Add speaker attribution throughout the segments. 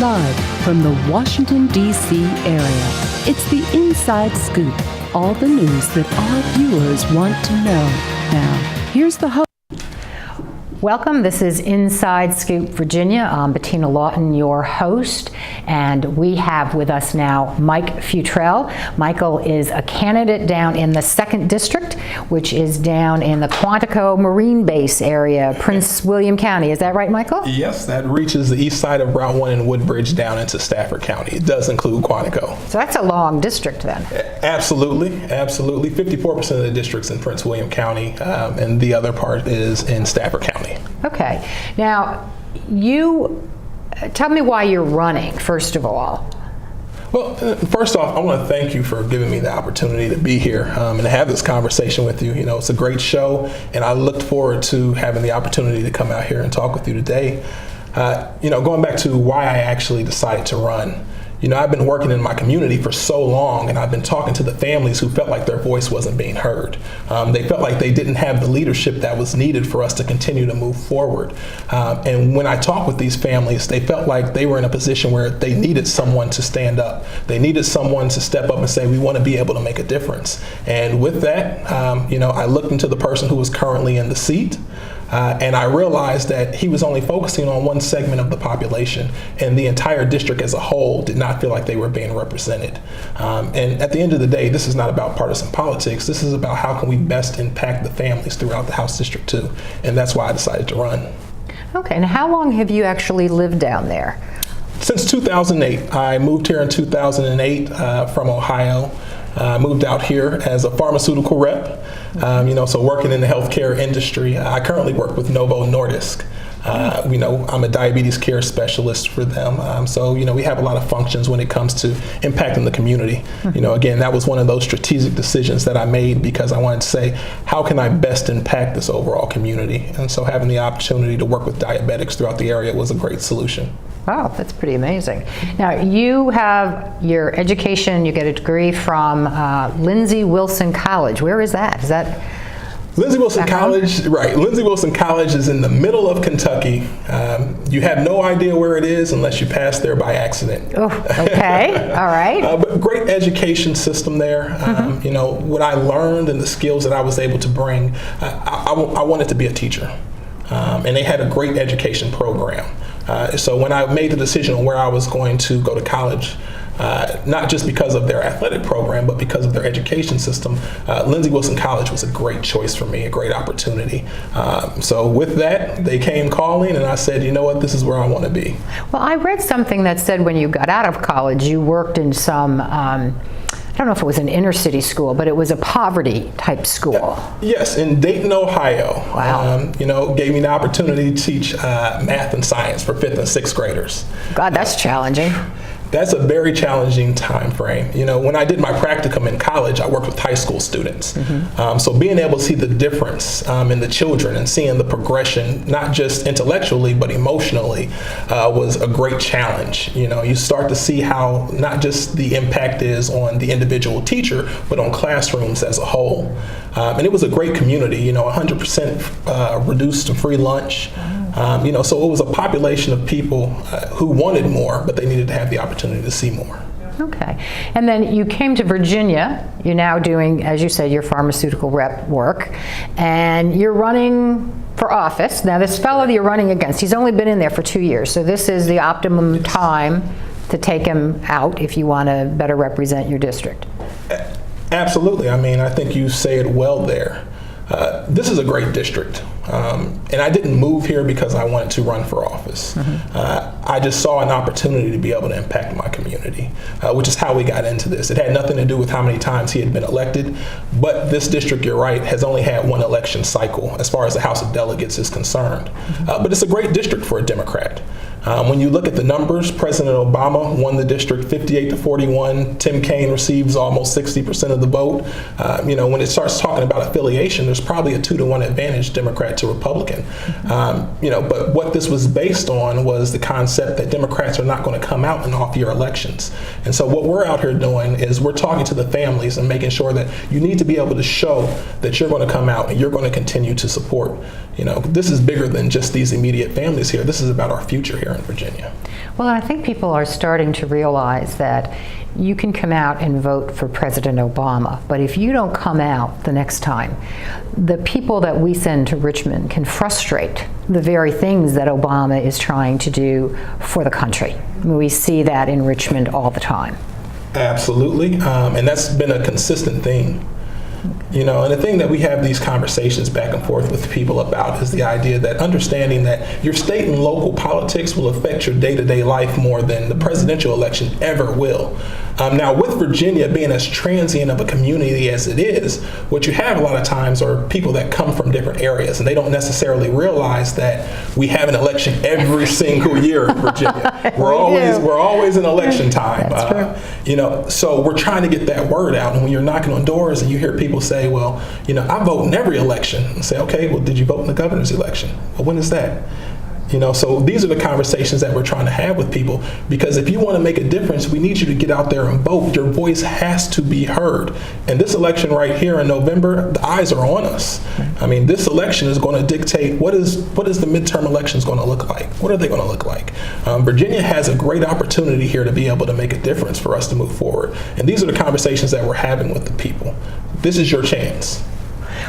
Speaker 1: Live from the Washington, D.C. area, it's the Inside Scoop. All the news that our viewers want to know. Now, here's the host.
Speaker 2: Welcome. This is Inside Scoop Virginia. I'm Bettina Lawton, your host, and we have with us now Mike Futrell. Michael is a candidate down in the 2nd District, which is down in the Quantico Marine Base area, Prince William County. Is that right, Michael?
Speaker 3: Yes, that reaches the east side of Route 1 in Woodbridge down into Stafford County. It does include Quantico.
Speaker 2: So that's a long district then.
Speaker 3: Absolutely. 54% of the district's in Prince William County, and the other part is in Stafford County.
Speaker 2: Okay. Now, tell me why you're running, first of all.
Speaker 3: Well, first off, I want to thank you for giving me the opportunity to be here and to have this conversation with you. You know, it's a great show, and I looked forward to having the opportunity to come out here and talk with you today. Going back to why I actually decided to run. You know, I've been working in my community for so long, and I've been talking to the families who felt like their voice wasn't being heard. They felt like they didn't have the leadership that was needed for us to continue to move forward. And when I talked with these families, they felt like they were in a position where they needed someone to stand up. They needed someone to step up and say, we want to be able to make a difference. And with that, I looked into the person who was currently in the seat. And I realized that he was only focusing on one segment of the population, and the entire district as a whole did not feel like they were being represented. And at the end of the day, this is not about partisan politics. This is about how can we best impact the families throughout the House District 2. And that's why I decided to run. Okay,
Speaker 2: and how long have you actually lived down there?
Speaker 3: Since 2008. I moved here in 2008 from Ohio. I moved out here as a pharmaceutical rep, so working in the healthcare industry. I currently work with Novo Nordisk. I'm a diabetes care specialist for them. We have a lot of functions when it comes to impacting the community. Again, that was one of those strategic decisions that I made because I wanted to say, how can I best impact this overall community? And so having the opportunity to work with diabetics throughout the area was a great solution.
Speaker 2: Wow, that's pretty amazing. Now, you have your education, you get a degree from Lindsey Wilson College. Where is that? Is that
Speaker 3: Lindsey Wilson College, right. Lindsey Wilson College is in the middle of Kentucky. You have no idea where it is unless you pass there by accident.
Speaker 2: Oh, okay. All right.
Speaker 3: But great education system there. What I learned and the skills that I was able to bring, I wanted to be a teacher. And they had a great education program. So when I made the decision on where I was going to go to college, not just because of their athletic program, but because of their education system, Lindsey Wilson College was a great choice for me, a great opportunity. So with that, they came calling, and I said, you know what, this is where I want to be.
Speaker 2: Well, I read something that said when you got out of college, you worked in some I don't know if it was an inner city school, but it was a poverty type school.
Speaker 3: Yes, in Dayton, Ohio.
Speaker 2: Wow.
Speaker 3: Gave me the opportunity to teach math and science for 5th and 6th graders.
Speaker 2: God, that's challenging.
Speaker 3: That's a very challenging time frame. When I did my practicum in college, I worked with high school students. So being able to see the difference in the children and seeing the progression, not just intellectually, but emotionally, was a great challenge. You start to see how not just the impact is on the individual teacher, but on classrooms as a whole. And it was a great community, 100% reduced to free lunch. So it was a population of people who wanted more, but they needed to have the opportunity to see more.
Speaker 2: Okay. And then you came to Virginia. You're now doing, as you said, your pharmaceutical rep work, and you're running for office. Now, this fellow that you're running against, he's only been in there for 2 years, so this is the optimum time to take him out if you want to better represent your district.
Speaker 3: Absolutely. I think you say it well there. This is a great district. And I didn't move here because I wanted to run for office. I just saw an opportunity to be able to impact my community, which is how we got into this. It had nothing to do with how many times he had been elected, but this district, you're right, has only had one election cycle as far as the House of Delegates is concerned. But it's a great district for a Democrat. When you look at the numbers, President Obama won the district 58-41. Tim Kaine receives almost 60% of the vote. When it starts talking about affiliation, there's probably a 2-to-1 advantage Democrat to Republican. But what this was based on was the concept that Democrats are not going to come out in off-year elections. And so what we're out here doing is we're talking to the families and making sure that you need to be able to show that you're going to come out and you're going to continue to support. This is bigger than just these immediate families here. This is about our future here. here in Virginia.
Speaker 2: Well, I think people are starting to realize that you can come out and vote for President Obama, but if you don't come out the next time, the people that we send to Richmond can frustrate the very things that Obama is trying to do for the country. We see that in Richmond all the time.
Speaker 3: Absolutely, and that's been a consistent theme. You know, and the thing that we have these conversations back and forth with people about is the idea that understanding that your state and local politics will affect your day-to-day life more than the presidential election ever will. Now, with Virginia being as transient of a community as it is, what you have a lot of times are people that come from different areas, and they don't necessarily realize that we have an election every single year in Virginia. We're always in election time.
Speaker 2: That's true.
Speaker 3: You know, so we're trying to get that word out, and when you're knocking on doors and you hear people say, well, you know, I vote in every election, and say, okay, well, did you vote in the governor's election? Well, when is that? You know, so these are the conversations that we're trying to have with people, because if you want to make a difference, we need you to get out there and vote. Your voice has to be heard. And this election right here in November, the eyes are on us. I mean, this election is going to dictate what is the midterm elections going to look like? What are they going to look like? Virginia has a great opportunity here to be able to make a difference for us to move forward. And these are the conversations that we're having with the people. This is your chance.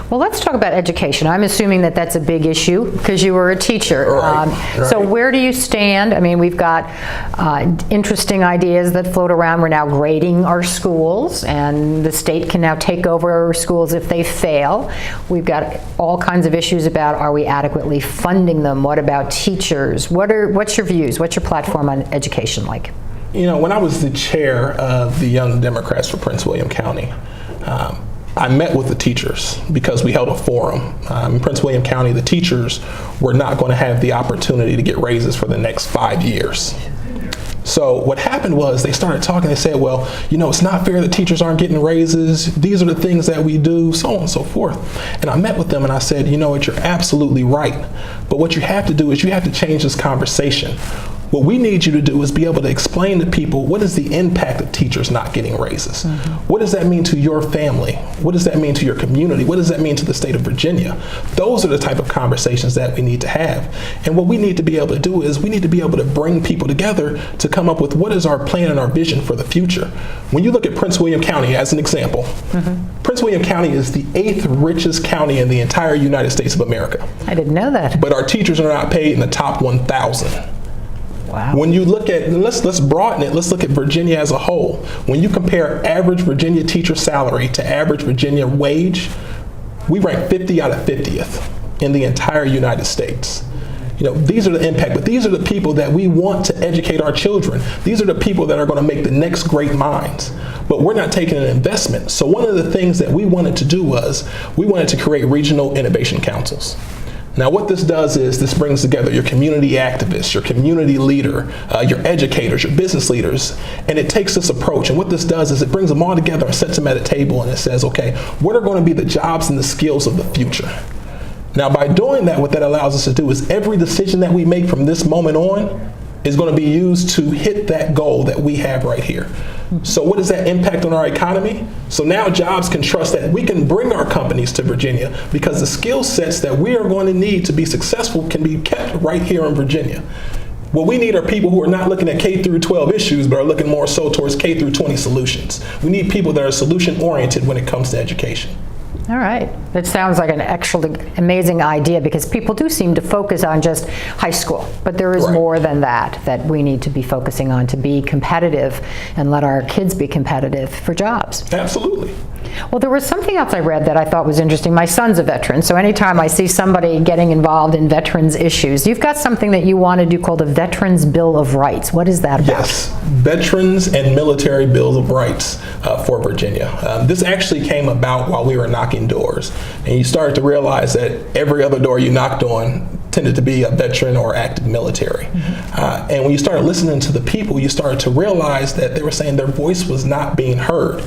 Speaker 2: Well, let's talk about education. I'm assuming that that's a big issue because you were a teacher.
Speaker 3: Right.
Speaker 2: So where do you stand? I mean, we've got interesting ideas that float around. We're now grading our schools, and the state can now take over our schools if they fail. We've got all kinds of issues about, are we adequately funding them? What about teachers? What's your views? What's your platform on education like?
Speaker 3: You know, when I was the chair of the Young Democrats for Prince William County, I met with the teachers because we held a forum. In Prince William County, the teachers were not going to have the opportunity to get raises for the next 5 years. So what happened was they started talking. They said, well, you know, it's not fair that teachers aren't getting raises. These are the things that we do, so on and so forth. And I met with them and I said, you know what, you're absolutely right. But what you have to do is you have to change this conversation. What we need you to do is be able to explain to people what is the impact of teachers not getting raises. Mm-hmm. What does that mean to your family? What does that mean to your community? What does that mean to the state of Virginia? Those are the type of conversations that we need to have. And what we need to be able to do is we need to be able to bring people together to come up with what is our plan and our vision for the future. When you look at Prince William County as an example, mm-hmm. Prince William County is the 8th richest county in the entire United States of America.
Speaker 2: I didn't know that.
Speaker 3: But our teachers are not paid in the top 1,000.
Speaker 2: Wow.
Speaker 3: When you look at, let's broaden it, let's look at Virginia as a whole. When you compare average Virginia teacher salary to average Virginia wage, we rank 50 out of 50th in the entire United States. You know, these are the impact, but these are the people that we want to educate our children. These are the people that are going to make the next great minds. But we're not taking an investment. So one of the things that we wanted to do was we wanted to create regional innovation councils. Now what this does is this brings together your community activists, your community leader, your educators, your business leaders, and it takes this approach. And what this does is it brings them all together and sets them at a table and it says, okay, what are going to be the jobs and the skills of the future? Now by doing that, what that allows us to do is every decision that we make from this moment on is going to be used to hit that goal that we have right here. So what does that impact on our economy? So now jobs can trust that we can bring our companies to Virginia because the skill sets that we are going to need to be successful can be kept right here in Virginia. What we need are people who are not looking at K through 12 issues, but are looking more so towards K through 20 solutions. We need people that are solution oriented when it comes to education.
Speaker 2: All right. That sounds like an actually amazing idea because people do seem to focus on just high school, but there is more than that we need to be focusing on to be competitive and let our kids be competitive for jobs.
Speaker 3: Absolutely.
Speaker 2: Well, there was something else I read that I thought was interesting. My son's a veteran, so anytime I see somebody getting involved in veterans issues, you've got something that you want to do called a Veterans Bill of Rights. What is that about?
Speaker 3: Yes, Veterans and Military Bills of Rights for Virginia. This actually came about while we were knocking doors, and you started to realize that every other door you knocked on tended to be a veteran or active military. Mm-hmm. And when you started listening to the people, you started to realize that they were saying their voice was not being heard.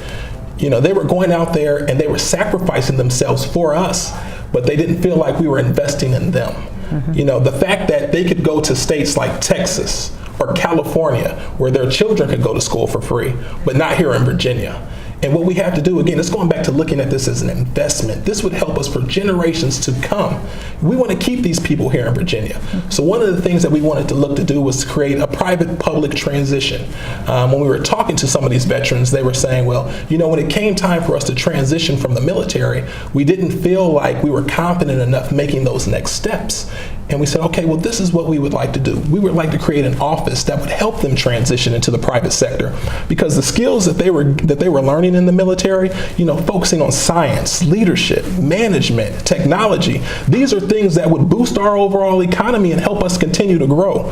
Speaker 3: You know, they were going out there and they were sacrificing themselves for us, but they didn't feel like we were investing in them. Mm-hmm. You know, the fact that they could go to states like Texas or California where their children could go to school for free, but not here in Virginia. And what we have to do, again, it's going back to looking at this as an investment. This would help us for generations to come. We want to keep these people here in Virginia. So one of the things that we wanted to look to do was create a private-public transition. When we were talking to some of these veterans, they were saying, well, when it came time for us to transition from the military, we didn't feel like we were confident enough making those next steps. And we said, okay, well, this is what we would like to do. We would like to create an office that would help them transition into the private sector, because the skills that they were learning in the military, focusing on science, leadership, management, technology, these are things that would boost our overall economy and help us continue to grow.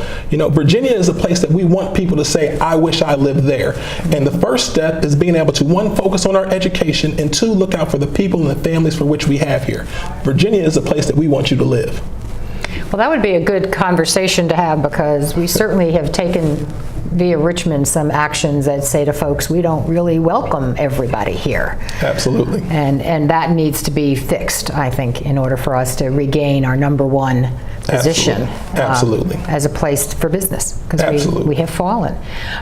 Speaker 3: Virginia is a place that we want people to say, I wish I lived there. And the first step is being able to, one, focus on our education, and two, look out for the people and the families for which we have here. Virginia is a place that we want you to live.
Speaker 2: Well, that would be a good conversation to have, because we certainly have taken via Richmond some actions that say to folks, we don't really welcome everybody here.
Speaker 3: Absolutely.
Speaker 2: And that needs to be fixed, I think, in order for us to regain our number one position.
Speaker 3: Absolutely.
Speaker 2: As a place for business, because we have fallen.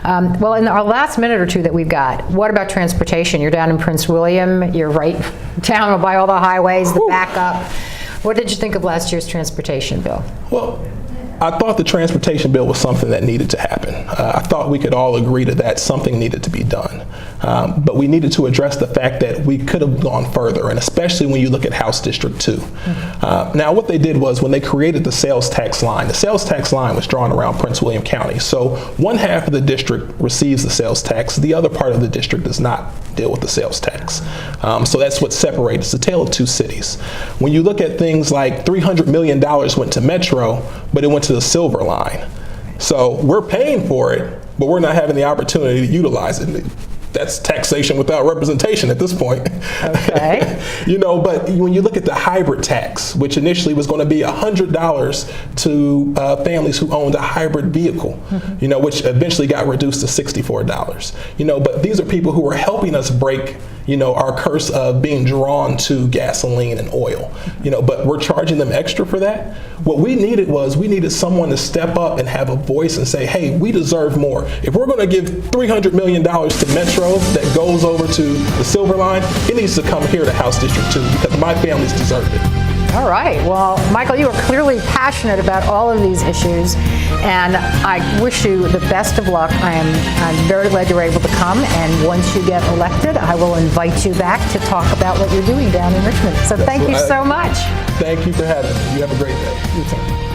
Speaker 2: Well, in our last minute or two that we've got, what about transportation? You're down in Prince William, you're right down by all the highways, the backup. What did you think of last year's transportation bill?
Speaker 3: Well, I thought the transportation bill was something that needed to happen. I thought we could all agree to that something needed to be done. But we needed to address the fact that we could have gone further, and especially when you look at House District 2. Now, what they did was, when they created the sales tax line was drawn around Prince William County. So one half of the district receives the sales tax, the other part of the district does not deal with the sales tax. So that's what separates. It's a tale of two cities. When you look at things like $300 million went to Metro, but it went to the Silver Line. So we're paying for it, but we're not having the opportunity to utilize it. That's taxation without representation at this point.
Speaker 2: Okay.
Speaker 3: But when you look at the hybrid tax, which initially was going to be $100 to families who owned a hybrid vehicle, which eventually got reduced to $64. But these are people who are helping us break our curse of being drawn to gasoline and oil, but we're charging them extra for that. What we needed someone to step up and have a voice and say, hey, we deserve more. If we're going to give $300 million to Metro that goes over to the Silver Line, it needs to come here to House District 2, because my families deserve it.
Speaker 2: All right. Well, Michael, you are clearly passionate about all of these issues, and I wish you the best of luck. I'm very glad you were able to come, and once you get elected, I will invite you back to talk about what you're doing down in Richmond. So thank you so much.
Speaker 3: Thank you for having me. You have a great day.
Speaker 2: You too.